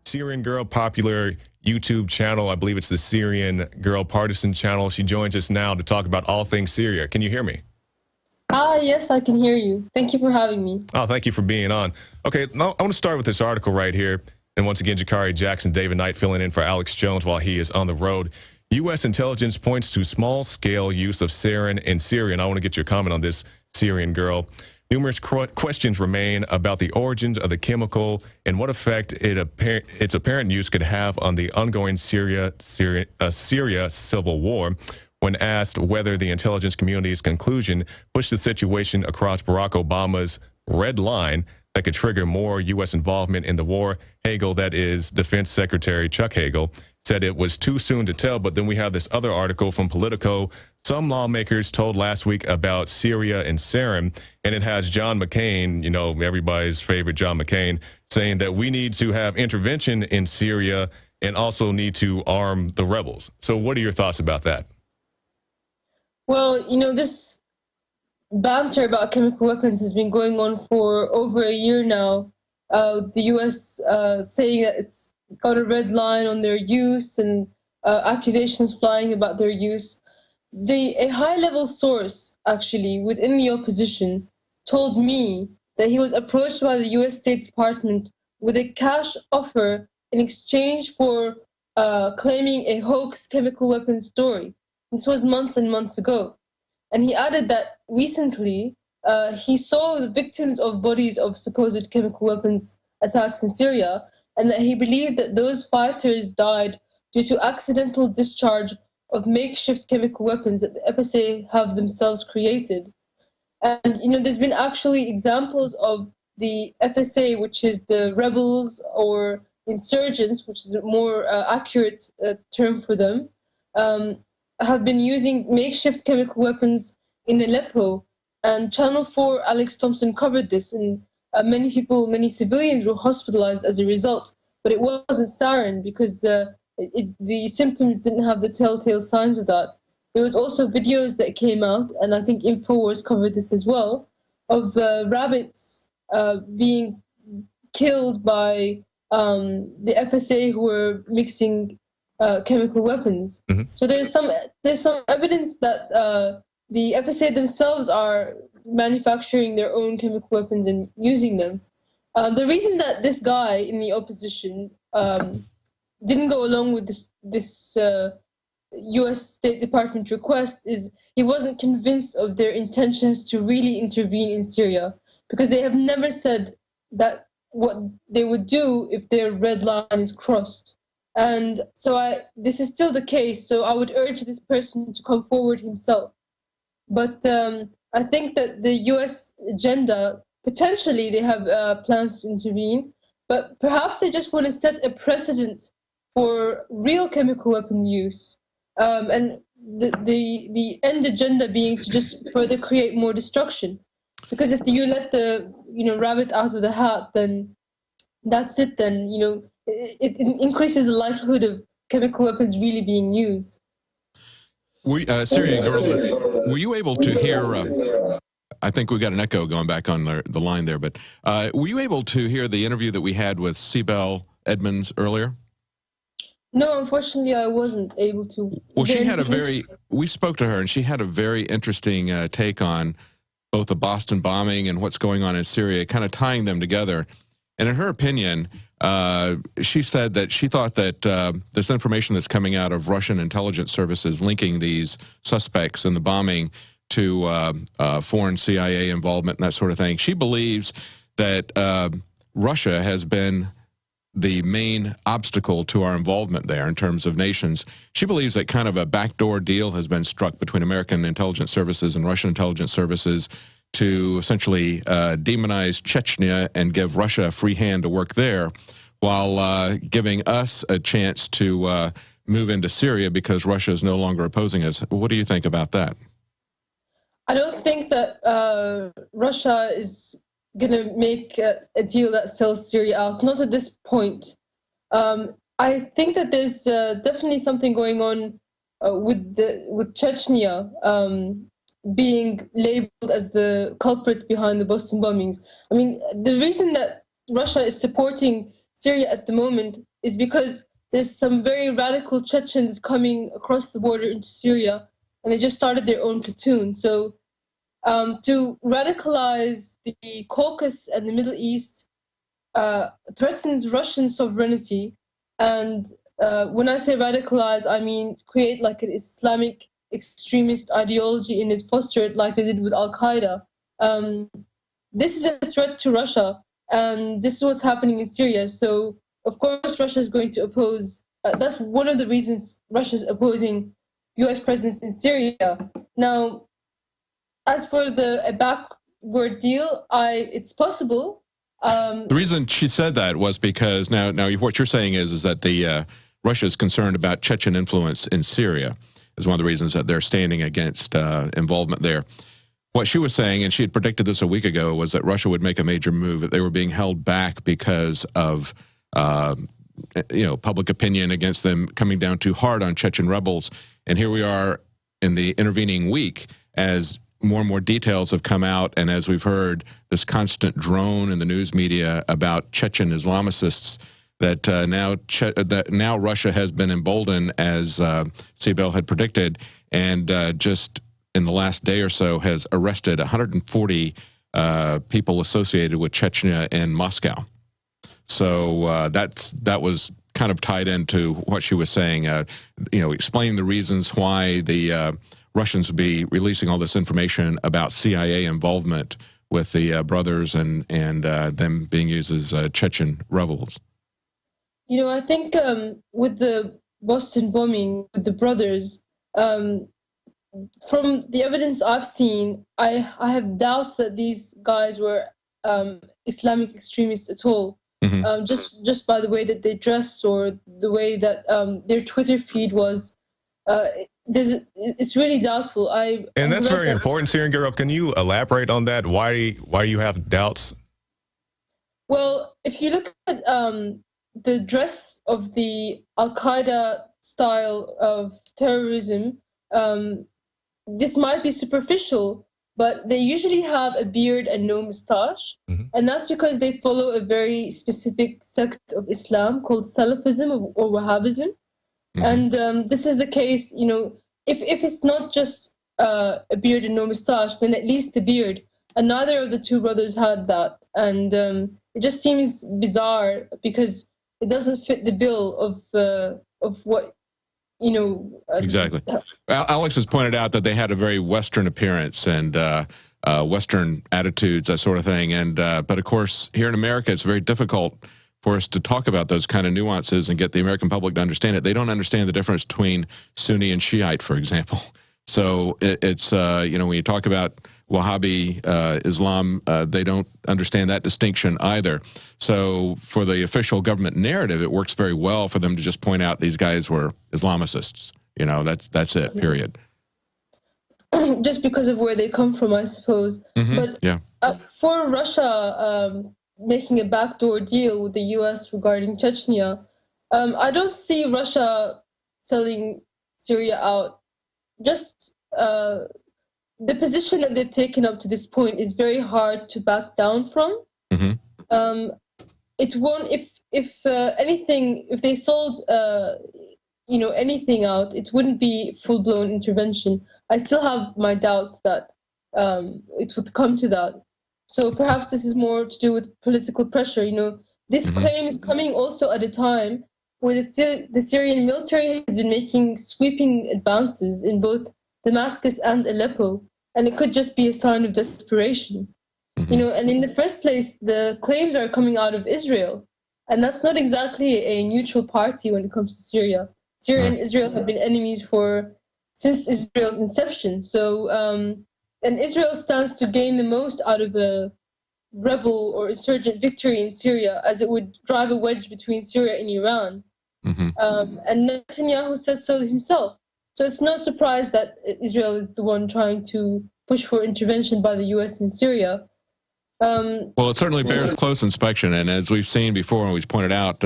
Syrian girl, popular YouTube channel. I believe it's the Syrian Girl Partisan channel. She joins us now to talk about all things Syria. Can you hear me? Yes, I can hear you. Thank you for having me. Oh, thank you for being on. Okay, now I want to start with this article right here. And once again, Jakari Jackson, David Knight filling in for Alex Jones while he is on the road. U.S. intelligence points to small-scale use of sarin in Syria. And I want to get your comment on this, Syrian girl. Numerous questions remain about the origins of the chemical and what effect its apparent use could have on the ongoing Syria civil war. When asked whether the intelligence community's conclusion pushed the situation across Barack Obama's red line that could trigger more U.S. involvement in the war, Hagel, that is Defense Secretary Chuck Hagel, said it was too soon to tell. But then we have this other article from Politico. Some lawmakers told last week about Syria and sarin, and it has John McCain, you know, everybody's favorite John McCain, saying that we need to have intervention in Syria and also need to arm the rebels. So what are your thoughts about that? Well, you know, this banter about chemical weapons has been going on for over a year now. The U.S. Saying that it's got a red line on their use and accusations flying about their use. A high-level source, actually, within the opposition, told me that he was approached by the U.S. State Department with a cash offer in exchange for claiming a hoax chemical weapons story. This was months and months ago. And he added that recently he saw the victims of bodies of supposed chemical weapons attacks in Syria, and that he believed that those fighters died due to accidental discharge of makeshift chemical weapons that the FSA have themselves created. And, you know, there's been actually examples of the FSA, which is the rebels or insurgents, which is a more accurate term for them, have been using makeshift chemical weapons in Aleppo. And Channel 4, Alex Thompson, covered this, and many people, many civilians were hospitalized as a result. But it wasn't sarin because the symptoms didn't have the telltale signs of that. There was also videos that came out, and I think InfoWars covered this as well, of rabbits being killed by the FSA who were mixing chemical weapons. Mm-hmm. So there's some evidence that the FSA themselves are manufacturing their own chemical weapons and using them. The reason that this guy in the opposition didn't go along with this U.S. State Department request is he wasn't convinced of their intentions to really intervene in Syria, because they have never said that what they would do if their red line is crossed. And so this is still the case, so I would urge this person to come forward himself. But I think that the U.S. agenda, potentially they have plans to intervene, but perhaps they just want to set a precedent for real chemical weapon use, and the end agenda being to just further create more destruction. Because if you let the rabbit out of the hat, then that's it. Then it increases the likelihood of chemical weapons really being used. Syrian girl, were you able to hear? I think we got an echo going back on the line there, but were you able to hear the interview that we had with Sibel Edmonds earlier? No, unfortunately, I wasn't able to. Well, we spoke to her, and she had a very interesting take on both the Boston bombing and what's going on in Syria, kind of tying them together. And in her opinion, she said that she thought that this information that's coming out of Russian intelligence services linking these suspects in the bombing to foreign CIA involvement and that sort of thing, she believes that Russia has been the main obstacle to our involvement there in terms of nations. She believes that kind of a backdoor deal has been struck between American intelligence services and Russian intelligence services to essentially demonize Chechnya and give Russia a free hand to work there, while giving us a chance to move into Syria because Russia is no longer opposing us. What do you think about that? I don't think that Russia is going to make a deal that sells Syria out, not at this point. I think that there's definitely something going on with Chechnya being labeled as the culprit behind the Boston bombings. I mean, the reason that Russia is supporting Syria at the moment is because there's some very radical Chechens coming across the border into Syria, and they just started their own platoon. So to radicalize the Caucasus and the Middle East threatens Russian sovereignty. And when I say radicalize, I mean create like an Islamic extremist ideology in its posture, like they did with Al-Qaeda. This is a threat to Russia, and this is what's happening in Syria. So, of course, Russia is going to oppose. That's one of the reasons Russia is opposing U.S. presence in Syria. Now, as for a backward deal, it's possible. The reason she said that was because now what you're saying is that the Russia is concerned about Chechen influence in Syria is one of the reasons that they're standing against involvement there. What she was saying, and she had predicted this a week ago, was that Russia would make a major move, that they were being held back because of public opinion against them coming down too hard on Chechen rebels. And here we are in the intervening week as more and more details have come out, and as we've heard, this constant drone in the news media about Chechen Islamicists, that now Russia has been emboldened, as Sibel had predicted, and just in the last day or so has arrested 140 people associated with Chechnya in Moscow. So that was kind of tied into what she was saying, explaining the reasons why the Russians would be releasing all this information about CIA involvement with the brothers and them being used as Chechen rebels. I think with the Boston bombing, with the brothers, from the evidence I've seen, I have doubts that these guys were Islamic extremists at all. Mm-hmm. Just by the way that they dressed or the way that their Twitter feed was. It's really doubtful. And that's very important, Syrian girl. Can you elaborate on that? Why you have doubts? Well, if you look at the dress of the Al-Qaeda style of terrorism, this might be superficial, but they usually have a beard and no mustache. Mm-hmm. And that's because they follow a very specific sect of Islam called Salafism or Wahhabism. Mm-hmm. And this is the case, if it's not just a beard and no mustache, then at least a beard. And neither of the two brothers had that. And it just seems bizarre because it doesn't fit the bill of what, Exactly. Alex has pointed out that they had a very Western appearance and Western attitudes, that sort of thing. And but of course, here in America, it's very difficult for us to talk about those kind of nuances and get the American public to understand it. They don't understand the difference between Sunni and Shiite, for example. So it's when you talk about Wahhabi Islam, they don't understand that distinction either. So for the official government narrative, it works very well for them to just point out these guys were Islamicists. That's it, period. Just because of where they come from, I suppose. Mm-hmm. But yeah. For Russia making a backdoor deal with the U.S. regarding Chechnya, I don't see Russia selling Syria out. Just the position that they've taken up to this point is very hard to back down from. Mm-hmm. It won't. If anything, if they sold anything out, it wouldn't be full-blown intervention. I still have my doubts that it would come to that. So perhaps this is more to do with political pressure. This mm-hmm. claim is coming also at a time where the Syrian military has been making sweeping advances in both Damascus and Aleppo, and it could just be a sign of desperation. Mm-hmm. And in the first place, the claims are coming out of Israel, and that's not exactly a neutral party when it comes to Syria. Syria and Israel have been enemies since Israel's inception. So, and Israel stands to gain the most out of a rebel or insurgent victory in Syria, as it would drive a wedge between Syria and Iran. Mm-hmm. And Netanyahu said so himself. So it's no surprise that Israel is the one trying to push for intervention by the U.S. in Syria. Well, it certainly bears close inspection. And as we've seen before, and we've pointed out,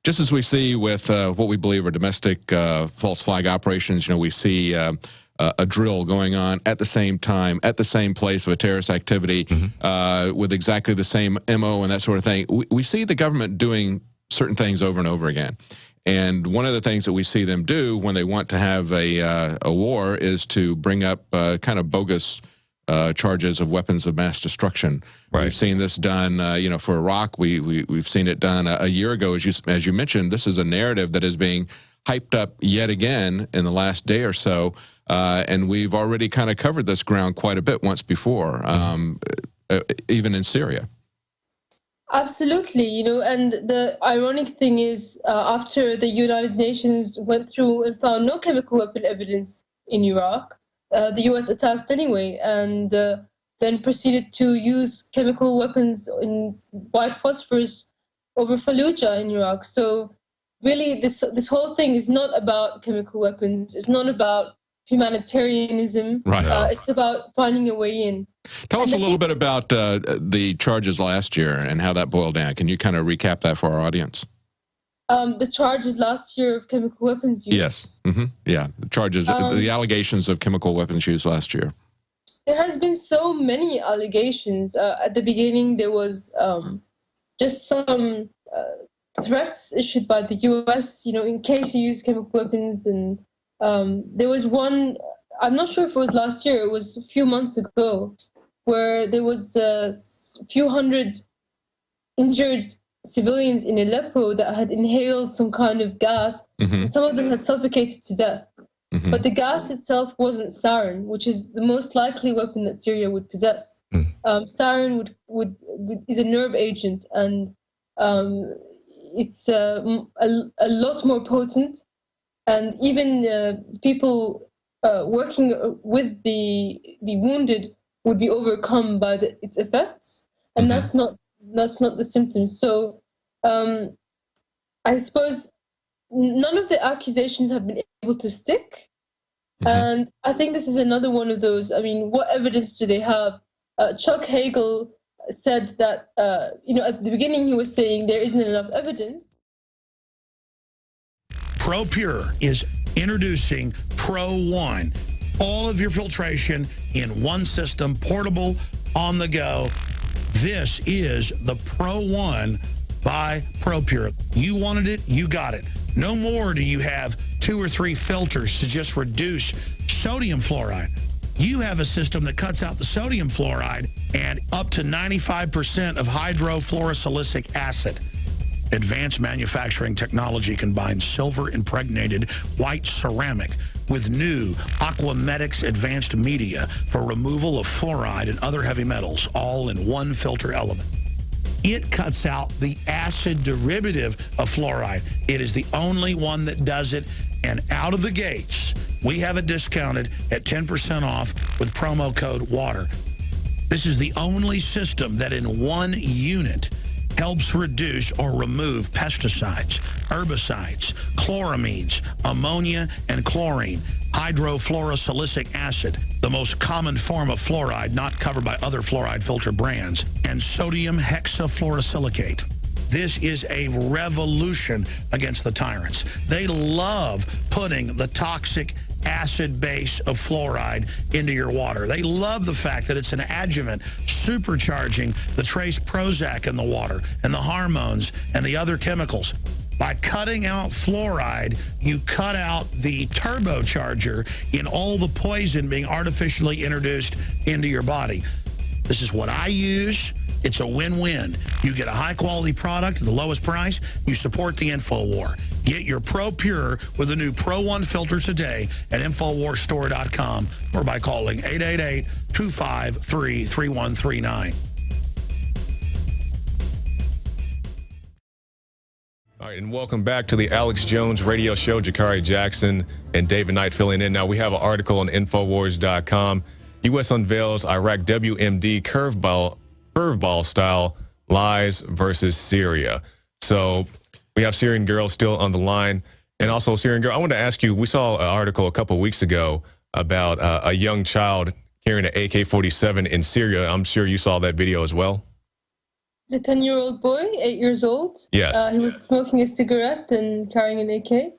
just as we see with what we believe are domestic false flag operations, we see a drill going on at the same time, at the same place of a terrorist activity, mm-hmm. With exactly the same MO and that sort of thing. We see the government doing certain things over and over again. And one of the things that we see them do when they want to have a war is to bring up kind of bogus charges of weapons of mass destruction. Right. We've seen this done, for Iraq. We've seen it done a year ago. As you mentioned, this is a narrative that is being hyped up yet again in the last day or so, and we've already kind of covered this ground quite a bit once before, even in Syria. Absolutely, and the ironic thing is, after the United Nations went through and found no chemical weapon evidence in Iraq, the U.S. attacked anyway, and then proceeded to use chemical weapons in white phosphorus over Fallujah in Iraq. So really, this whole thing is not about chemical weapons. It's not about humanitarianism. Right. It's about finding a way in. Tell us a little bit about the charges last year and how that boiled down. Can you kind of recap that for our audience? The charges last year of chemical weapons use. Yes. Yeah. The charges, the allegations of chemical weapons use last year. There has been so many allegations. At the beginning, there was just some threats issued by the U.S., in case you use chemical weapons. And there was one, I'm not sure if it was last year, it was a few months ago, where there was a few hundred injured civilians in Aleppo that had inhaled some kind of gas. Some of them had suffocated to death. But the gas itself wasn't sarin, which is the most likely weapon that Syria would possess. Sarin is a nerve agent, and it's a lot more potent. And even people working with the wounded would be overcome by its effects, and that's not the symptoms. So I suppose none of the accusations have been able to stick, and I think this is another one of those. I mean, what evidence do they have? Chuck Hagel said that at the beginning he was saying there isn't enough evidence. ProPure is introducing Pro One. All of your filtration in one system, portable, on the go. This is the Pro One by ProPure. You wanted it, you got it. No more do you have 2 or 3 filters to just reduce sodium fluoride. You have a system that cuts out the sodium fluoride and up to 95% of hydrofluorosilicic acid. Advanced manufacturing technology combines silver-impregnated white ceramic with new Aquamedics advanced media for removal of fluoride and other heavy metals, all in one filter element. It cuts out the acid derivative of fluoride. It is the only one that does it, and out of the gates, we have it discounted at 10% off with promo code WATER. This is the only system that in one unit helps reduce or remove pesticides, herbicides, chloramines, ammonia, and chlorine, hydrofluorosilicic acid, the most common form of fluoride not covered by other fluoride filter brands, and sodium hexafluorosilicate. This is a revolution against the tyrants. They love putting the toxic acid base of fluoride into your water. They love the fact that it's an adjuvant supercharging the trace Prozac in the water and the hormones and the other chemicals. By cutting out fluoride, you cut out the turbocharger in all the poison being artificially introduced into your body. This is what I use. It's a win-win. You get a high-quality product at the lowest price. You support the InfoWar. Get your ProPure with the new Pro One filter today at InfoWarsStore.com or by calling 888-253-3139. All right, and welcome back to the Alex Jones Radio Show. Jakari Jackson and David Knight filling in. Now, we have an article on InfoWars.com. U.S. unveils Iraq WMD curveball style lies versus Syria. So we have Syrian Girl still on the line. And also, Syrian Girl, I want to ask you, we saw an article a couple of weeks ago about a young child carrying an AK-47 in Syria. I'm sure you saw that video as well. The 10-year-old boy, 8 years old. Yes. He was smoking a cigarette and carrying an AK.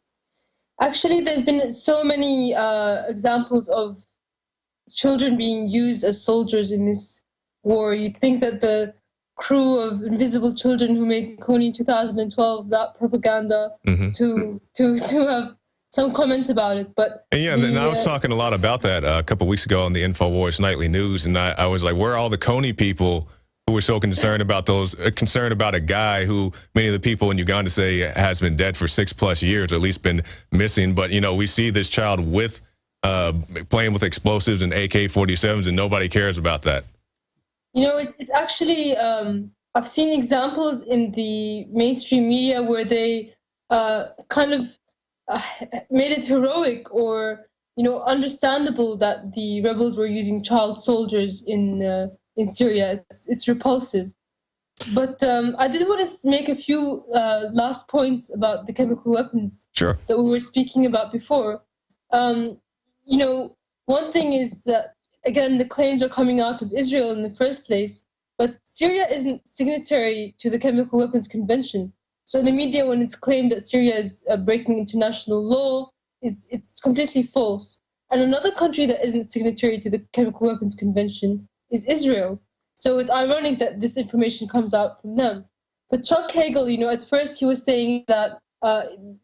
Actually, there's been so many examples of children being used as soldiers in this war. You'd think that the crew of invisible children who made Coney 2012 that propaganda to have some comment about it. But and yeah, and I was talking a lot about that a couple of weeks ago on the InfoWars Nightly News, and I was like, where are all the Coney people who were so concerned about a guy who many of the people in Uganda say has been dead for 6+ years, or at least been missing. But, we see this child with playing with explosives and AK-47s, and nobody cares about that. It's actually, I've seen examples in the mainstream media where they kind of made it heroic or, understandable that the rebels were using child soldiers in Syria. It's repulsive. But I did want to make a few last points about the chemical weapons that we were speaking about before. One thing is that, again, the claims are coming out of Israel in the first place, but Syria isn't signatory to the Chemical Weapons Convention. So in the media, when it's claimed that Syria is breaking international law, it's completely false. And another country that isn't signatory to the Chemical Weapons Convention is Israel. So it's ironic that this information comes out from them. But Chuck Hagel, at first he was saying that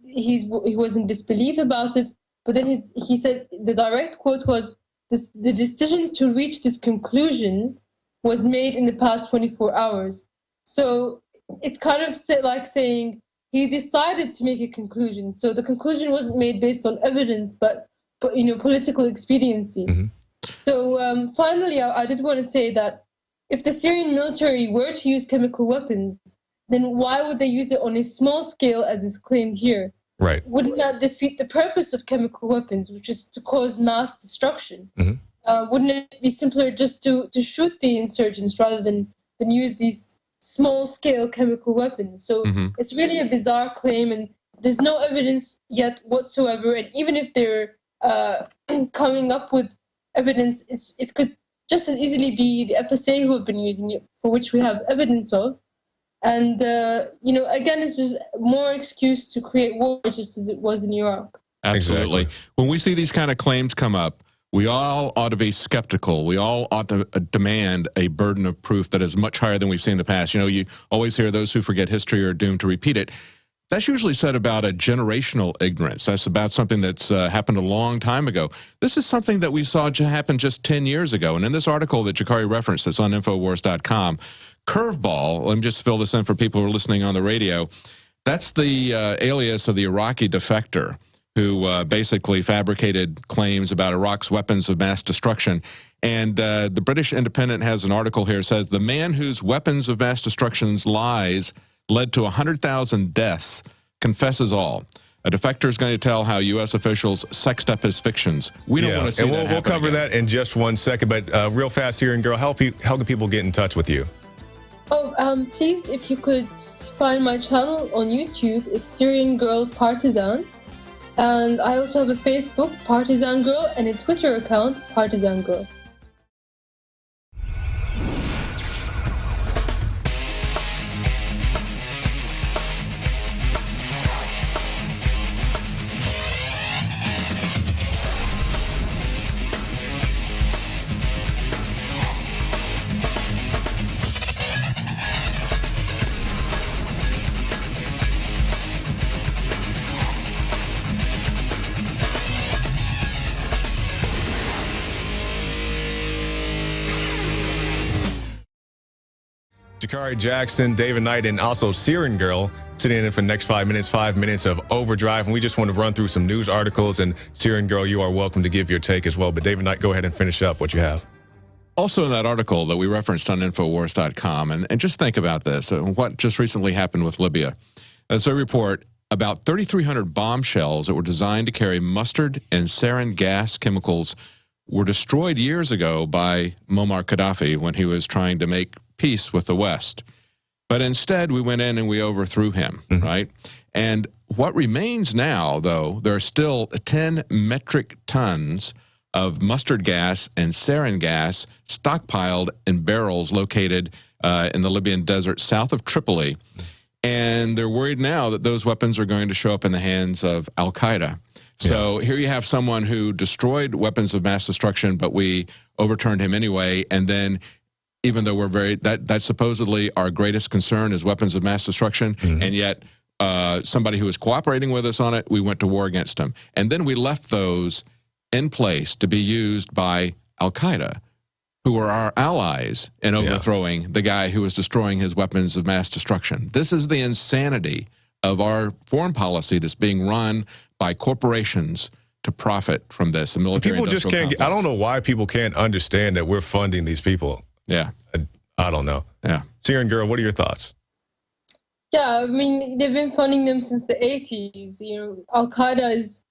he was in disbelief about it, but then he said, the direct quote was, the decision to reach this conclusion was made in the past 24 hours. So it's kind of like saying he decided to make a conclusion. So the conclusion wasn't made based on evidence, but political expediency. So finally, I did want to say that if the Syrian military were to use chemical weapons, then why would they use it on a small scale as is claimed here? Right. Wouldn't that defeat the purpose of chemical weapons, which is to cause mass destruction? Wouldn't it be simpler just to shoot the insurgents rather than use these small-scale chemical weapons? So it's really a bizarre claim, and there's no evidence yet whatsoever. And even if they're coming up with evidence, it could just as easily be the FSA who have been using it, for which we have evidence of. And, again, it's just more excuse to create war, just as it was in Iraq. Absolutely. Exactly. When we see these kind of claims come up, we all ought to be skeptical. We all ought to demand a burden of proof that is much higher than we've seen in the past. You always hear those who forget history are doomed to repeat it. That's usually said about a generational ignorance. That's about something that's happened a long time ago. This is something that we saw happen just 10 years ago. And in this article that Jakari referenced that's on Infowars.com, Curveball, let me just fill this in for people who are listening on the radio, that's the alias of the Iraqi defector who basically fabricated claims about Iraq's weapons of mass destruction. And the British Independent has an article here that says, the man whose weapons of mass destruction's lies led to 100,000 deaths confesses all. A defector is going to tell how U.S. officials sexed up his fictions. We don't want to see that happen. We'll cover that in just one second, but real fast, Syrian Girl, how can people get in touch with you? Please, if you could find my channel on YouTube, it's Syrian Girl Partisan. And I also have a Facebook, Partisan Girl, and a Twitter account, Partisan Girl. Jakari Jackson, David Knight, and also Syrian Girl sitting in for the next 5 minutes of Overdrive. And we just want to run through some news articles. And Syrian Girl, you are welcome to give your take as well. But David Knight, go ahead and finish up what you have. Also in that article that we referenced on Infowars.com, and just think about this, what just recently happened with Libya. As a report, about 3,300 bombshells that were designed to carry mustard and sarin gas chemicals were destroyed years ago by Muammar Gaddafi when he was trying to make peace with the West. But instead, we went in and we overthrew him, right? And what remains now, though, there are still 10 metric tons of mustard gas and sarin gas stockpiled in barrels located in the Libyan desert south of Tripoli. And they're worried now that those weapons are going to show up in the hands of Al-Qaeda. So here you have someone who destroyed weapons of mass destruction, but we overturned him anyway, and then even though we're that supposedly our greatest concern is weapons of mass destruction, and yet somebody who was cooperating with us on it, we went to war against them. And then we left those in place to be used by Al-Qaeda, who were our allies in overthrowing the guy who was destroying his weapons of mass destruction. This is the insanity of our foreign policy that's being run by corporations to profit from this. The military people just can't I don't know why people can't understand that we're funding these people. Yeah. I don't know. Yeah. Syrian girl, what are your thoughts? Yeah, I mean, they've been funding them since the 80s. You know, Al-Qaeda is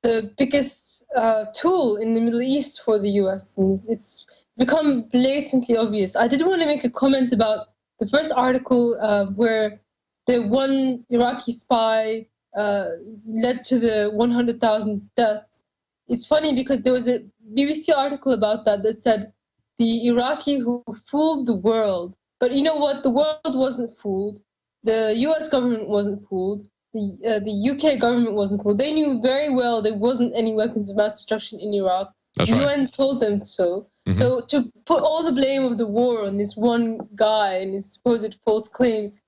the biggest tool in the Middle East for the U.S., and it's become blatantly obvious. I did want to make a comment about the first article where the one Iraqi spy led to the 100,000 deaths. It's funny because there was a BBC article about that said the Iraqi who fooled the world. But you know what? The world wasn't fooled. The U.S. government wasn't fooled. The UK government wasn't fooled. They knew very well there wasn't any weapons of mass destruction in Iraq. That's the right. UN told them so. So to put all the blame of the war on this one guy and his supposed false claims,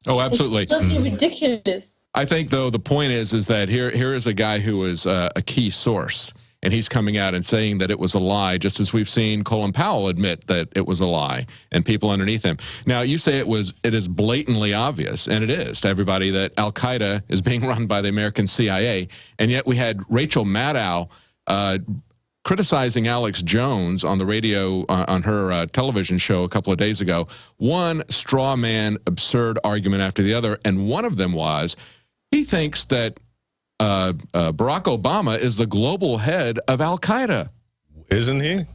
oh, absolutely, it's just ridiculous. I think, though, the point is that here is a guy who is a key source, and he's coming out and saying that it was a lie, just as we've seen Colin Powell admit that it was a lie, and people underneath him. Now, you say it is blatantly obvious, and it is to everybody, that Al-Qaeda is being run by the American CIA, and yet we had Rachel Maddow criticizing Alex Jones on the radio, on her television show a couple of days ago. One straw man, absurd argument after the other, and one of them was he thinks that Barack Obama is the global head of Al-Qaeda. Isn't he?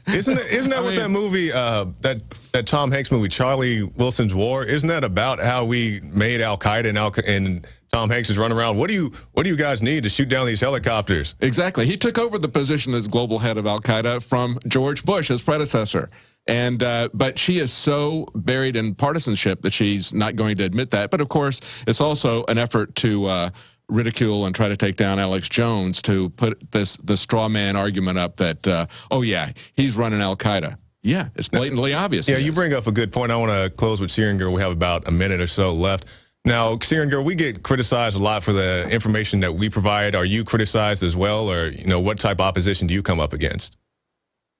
Isn't that what that movie, that Tom Hanks movie, Charlie Wilson's War? Isn't that about how we made Al-Qaeda and Tom Hanks is running around? What do you guys need to shoot down these helicopters? Exactly. He took over the position as global head of Al-Qaeda from George Bush, his predecessor. And but she is so buried in partisanship that she's not going to admit that. But of course, it's also an effort to ridicule and try to take down Alex Jones, to put the straw man argument up that oh yeah, he's running Al-Qaeda. Yeah, it's blatantly obvious. Yeah, you bring up a good point. I want to close with Syrian girl. We have about a minute or so left. Now, Syrian girl, we get criticized a lot for the information that we provide. Are you criticized as well, or what type of opposition do you come up against?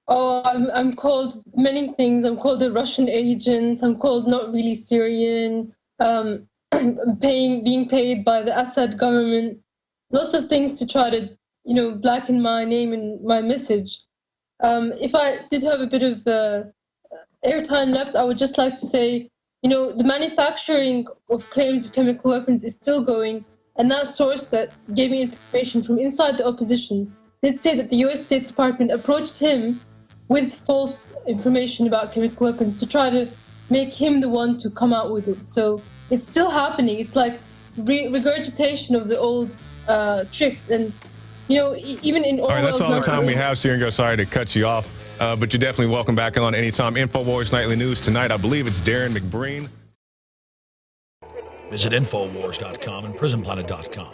Oh, I'm called many things. I'm called a Russian agent. I'm called not really Syrian. Being paid by the Assad government. Lots of things to try to, blacken my name and my message. If I did have a bit of airtime left, I would just like to say, the manufacturing of claims of chemical weapons is still going, and that source that gave me information from inside the opposition did say that the U.S. State Department approached him with false information about chemical weapons to try to make him the one to come out with it. So it's still happening. It's like regurgitation of the old tricks, and even in all right, that's all the time we have, Syrian girl. Sorry to cut you off. But you're definitely welcome back on anytime. InfoWars Nightly News tonight. I believe it's Darren McBreen. Visit Infowars.com and PrisonPlanet.com.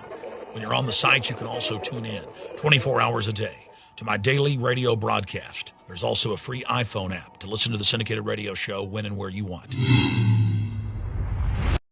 When you're on the site, you can also tune in 24 hours a day to my daily radio broadcast. There's also a free iPhone app to listen to the syndicated radio show when and where you want.